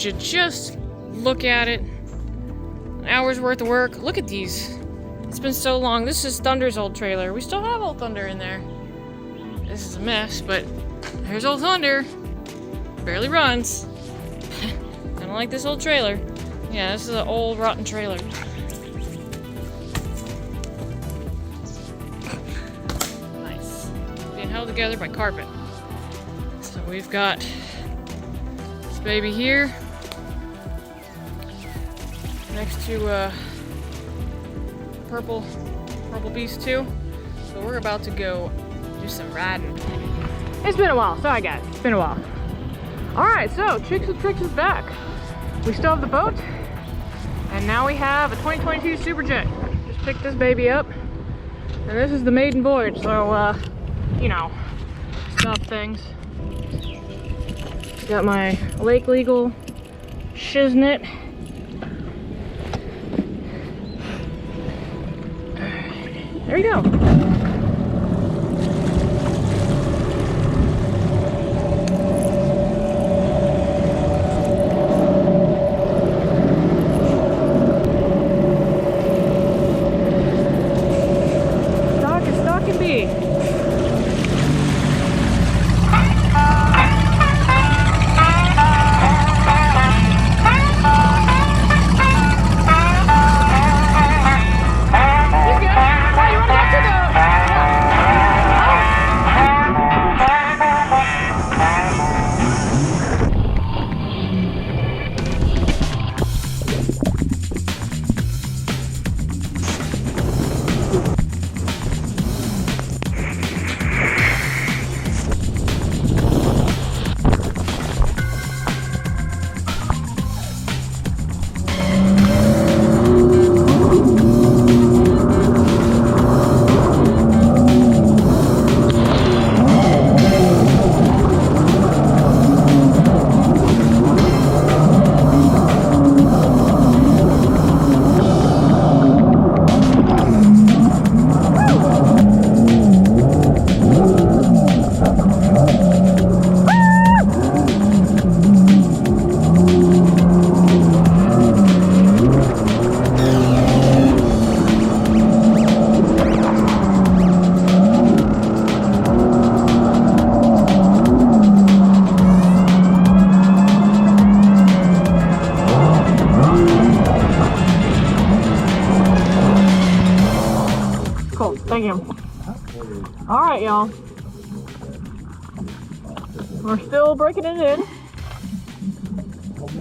would you just look at it? An hour's worth of work. Look at these. It's been so long. This is Thunder's old trailer. We still have old Thunder in there. This is a mess, but there's old Thunder. Barely runs. I don't like this old trailer. Yeah, this is an old rotten trailer. Nice. Being held together by carpet. So we've got this baby here next to purple beast too. So we're about to go do some riding. It's been a while. Sorry guys, it's been a while. Alright, so Chix with Trix is back. We still have the boat, and now we have a 2022 Superjet. Just picked this baby up, and this is the Maiden Voyage, so you know, stuff things. Got my Lake Legal shiznit. There you go. Stock and be. Cool, thank you. Alright, y'all. We're still breaking it in.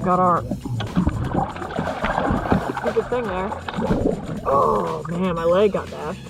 Got our stupid thing there. Oh man, my leg got bashed.